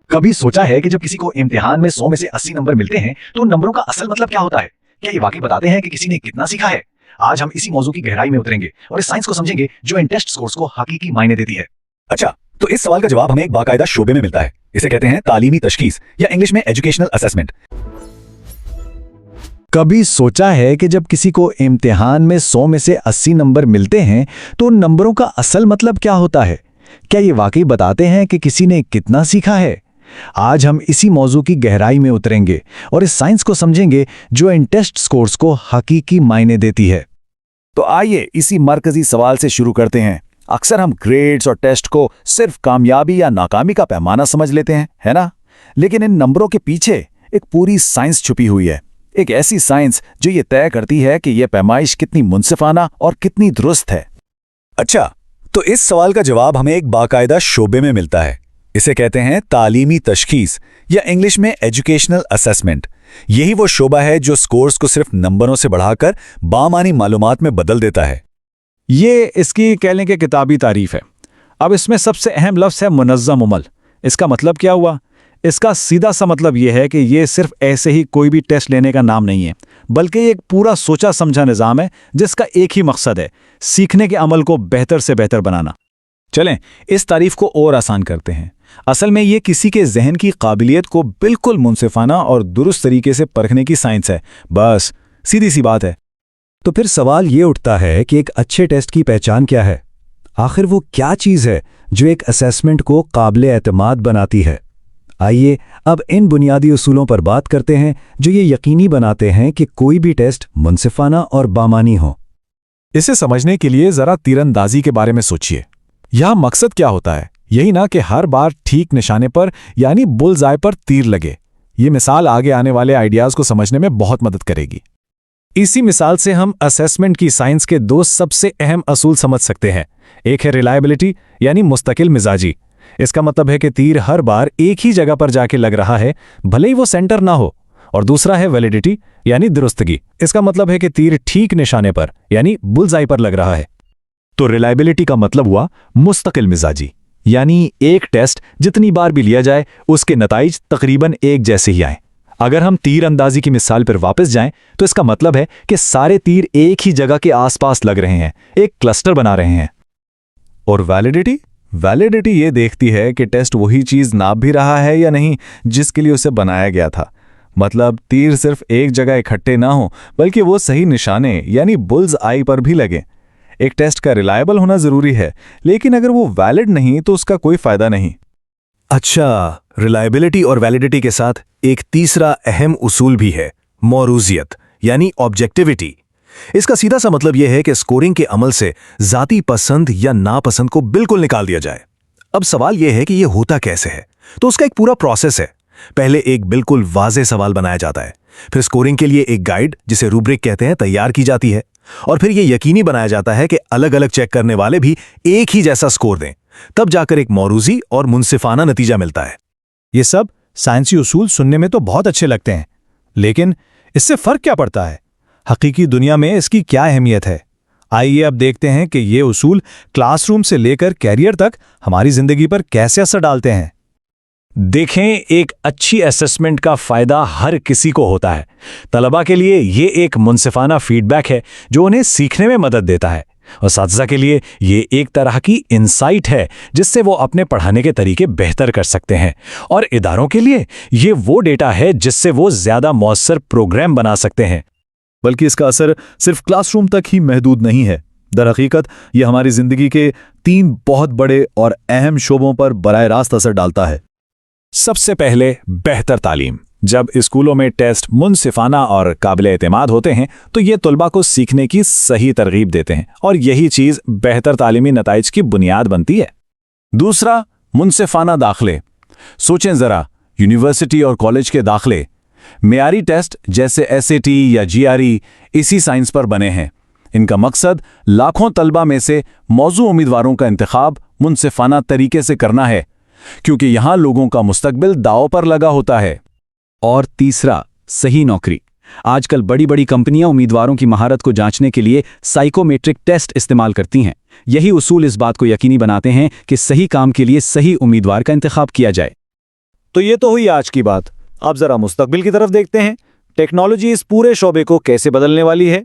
कभी सोचा है कि जब किसी को इम्तिहान में 100 में से 80 नंबर मिलते हैं तो उन नंबरों का असल मतलब क्या होता है? क्या ये वाकई बताते हैं कि किसी ने कितना सीखा है? आज हम इसी मौजू की गहराई में उतरेंगे और इस साइंस को समझेंगे जो इन टेस्ट स्कोर्स को हकीकी मायने देती है। अच्छा, तो इस सवाल का जवाब हमें एक बाकायदा शोबे में मिलता है। इसे कहते हैं तालीमी तशखीस या इंग्लिश में एजुकेशनल असेसमेंट। कभी सोचा है कि जब किसी को इम्तिहान में 100 में से 80 नंबर मिलते हैं तो उन नंबरों का असल मतलब क्या होता है? क्या ये वाकई बताते हैं कि किसी ने कितना सीखा है? आज हम इसी मौजू की गहराई में उतरेंगे और इस साइंस को समझेंगे जो इन टेस्ट स्कोर्स को हकीकी मायने देती है। तो आइए इसी मरकजी सवाल से शुरू करते हैं। अक्सर हम ग्रेड्स और टेस्ट को सिर्फ कामयाबी या नाकामी का पैमाना समझ लेते हैं, है ना? लेकिन इन नंबरों के पीछे एक पूरी साइंस छुपी हुई है। एक ऐसी साइंस जो ये तय करती है कि यह पैमाइश कितनी मुनसिफाना और कितनी दुरुस्त है। अच्छा, तो इस सवाल का जवाब हमें एक बाकायदा शोबे में मिलता है। इसे कहते हैं तालीमी तशखीस या इंग्लिश में एजुकेशनल असेसमेंट। यही वो शोबा है जो स्कोर्स को सिर्फ नंबरों से बढ़ाकर बामानी मालूमात में बदल देता है। ये इसकी कहने के किताबी तारीफ है। अब इसमें सबसे अहम लफ्ज़ है मुनज़्ज़म अमल। इसका मतलब क्या हुआ? इसका सीधा सा मतलब ये है कि ये सिर्फ ऐसे ही कोई भी टेस्ट लेने का नाम नहीं है, बल्कि एक पूरा सोचा समझा निज़ाम है जिसका एक ही मकसद है, सीखने के अमल को बेहतर से बेहतर बनाना। चलें इस तारीफ को और आसान करते हैं। असल में ये किसी के जहन की काबिलियत को बिल्कुल मुनसिफाना और दुरुस्त तरीके से परखने की साइंस है। बस सीधी सी बात है। तो फिर सवाल ये उठता है कि एक अच्छे टेस्ट की पहचान क्या है? आखिर वो क्या चीज़ है जो एक असेसमेंट को काबिल एतमाद बनाती है? आइए अब इन बुनियादी उसूलों पर बात करते हैं जो ये यकीनी बनाते हैं कि कोई भी टेस्ट मुनसिफाना और बामानी हो। इसे समझने के लिए ज़रा तीरंदाजी के बारे में सोचिए। यह मकसद क्या होता है? यही ना कि हर बार ठीक निशाने पर यानी बुल्स आई पर तीर लगे। ये मिसाल आगे आने वाले आइडियाज़ को समझने में बहुत मदद करेगी। इसी मिसाल से हम असेसमेंट की साइंस के दो सबसे अहम असूल समझ सकते हैं। एक है रिलायबिलिटी यानी मुस्तकिल मिजाजी। इसका मतलब है कि तीर हर बार एक ही जगह पर जाके लग रहा है, भले ही वो सेंटर ना हो। और दूसरा है वैलिडिटी यानी दुरुस्तगी। इसका मतलब है कि तीर ठीक निशाने पर यानी बुल्स आई पर लग रहा है। तो रिलायबिलिटी का मतलब हुआ मुस्तकिल मिजाजी, यानी एक टेस्ट जितनी बार भी लिया जाए उसके नताइज तकरीबन एक जैसे ही आए। अगर हम तीर अंदाजी की मिसाल पर वापस जाएं तो इसका मतलब है कि सारे तीर एक ही जगह के आसपास लग रहे हैं, एक क्लस्टर बना रहे हैं। और वैलिडिटी ये देखती है कि टेस्ट वही चीज़ नाप भी रहा है या नहीं जिसके लिए उसे बनाया गया था। मतलब तीर सिर्फ एक जगह इकट्ठे ना हो बल्कि वो सही निशाने यानी बुल्स आई पर भी लगे। एक टेस्ट का रिलायबल होना ज़रूरी है, लेकिन अगर वो वैलिड नहीं तो उसका कोई फ़ायदा नहीं। अच्छा, रिलायबिलिटी और वैलिडिटी के साथ एक तीसरा अहम उसूल भी है, मौरूजियत यानी ऑब्जेक्टिविटी। इसका सीधा सा मतलब यह है कि स्कोरिंग के अमल से ज़ाती पसंद या नापसंद को बिल्कुल निकाल दिया जाए। अब सवाल यह है कि यह होता कैसे है? तो उसका एक पूरा प्रोसेस है। पहले एक बिल्कुल वाज़ेह सवाल बनाया जाता है, फिर स्कोरिंग के लिए एक गाइड जिसे रूब्रिक कहते हैं तैयार की जाती है, और फिर यह यकीनी बनाया जाता है कि अलग अलग चेक करने वाले भी एक ही जैसा स्कोर दें। तब जाकर एक मौरूजी और मुनसिफाना नतीजा मिलता है। ये सब साइंसी उसूल सुनने में तो बहुत अच्छे लगते हैं, लेकिन इससे फ़र्क क्या पड़ता है? हकीकी दुनिया में इसकी क्या अहमियत है? आइए अब देखते हैं कि ये उसूल क्लासरूम से लेकर कैरियर तक हमारी ज़िंदगी पर कैसे असर डालते हैं। देखें, एक अच्छी असेसमेंट का फ़ायदा हर किसी को होता है। तलबा के लिए ये एक मुनसिफाना फीडबैक है जो उन्हें सीखने में मदद देता है, और असातिज़ा के लिए ये एक तरह की इंसाइट है जिससे वो अपने पढ़ाने के तरीके बेहतर कर सकते हैं, और इदारों के लिए ये वो डेटा है जिससे वो ज़्यादा मौसर प्रोग्राम बना सकते हैं। बल्कि इसका असर सिर्फ क्लासरूम तक ही महदूद नहीं है। दरहकीकत ये हमारी ज़िंदगी के 3 बहुत बड़े और अहम शोबों पर बराह रास्त असर डालता है। सबसे पहले बेहतर तालीम। जब स्कूलों में टेस्ट मुनसिफाना और काबिल एतमाद होते हैं तो ये तलबा को सीखने की सही तरगीब देते हैं, और यही चीज़ बेहतर तालीमी नताइज की बुनियाद बनती है। दूसरा, मुनसिफाना दाखिले। सोचें ज़रा, यूनिवर्सिटी और कॉलेज के दाखिले मेयारी टेस्ट जैसे SAT या GRE इसी साइंस पर बने हैं। इनका मकसद लाखों तलबा में से मौजू उम्मीदवारों का इंतखाब मुनसिफाना तरीके से करना है, क्योंकि यहाँ लोगों का मुस्तकबिल दांव पर लगा होता है। और तीसरा, सही नौकरी। आजकल बड़ी बड़ी कंपनियां उम्मीदवारों की महारत को जांचने के लिए साइकोमेट्रिक टेस्ट इस्तेमाल करती हैं। यही उसूल इस बात को यकीनी बनाते हैं कि सही काम के लिए सही उम्मीदवार का इंतखाब किया जाए। तो ये तो हुई आज की बात। अब जरा मुस्तकबिल की तरफ देखते हैं। टेक्नोलॉजी इस पूरे शोबे को कैसे बदलने वाली है?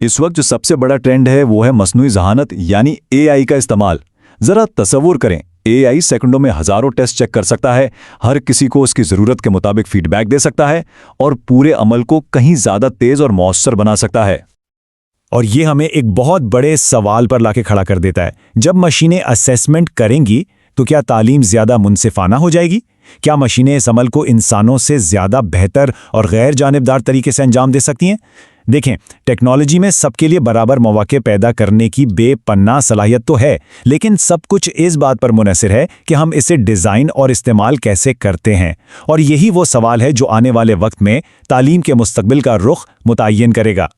इस वक्त जो सबसे बड़ा ट्रेंड है वो है मसनूई ज़हानत यानी एआई का इस्तेमाल। जरा तसव्वुर करें, एआई सेकंडों में हजारों टेस्ट चेक कर सकता है, हर किसी को उसकी ज़रूरत के मुताबिक फीडबैक दे सकता है और पूरे अमल को कहीं ज़्यादा तेज़ और मौसर बना सकता है। और ये हमें एक बहुत बड़े सवाल पर लाके खड़ा कर देता है। जब मशीनें असेसमेंट करेंगी तो क्या तालीम ज़्यादा मुनसिफाना हो जाएगी? क्या मशीनें इस अमल को इंसानों से ज़्यादा बेहतर और गैर जानिबदार तरीके से अंजाम दे सकती हैं? देखें, टेक्नोलॉजी में सबके लिए बराबर मौके पैदा करने की बेपन्ना सलाहियत तो है, लेकिन सब कुछ इस बात पर मुनहसिर है कि हम इसे डिज़ाइन और इस्तेमाल कैसे करते हैं। और यही वो सवाल है जो आने वाले वक्त में तालीम के मुस्तकबिल का रुख मुतय्यन करेगा।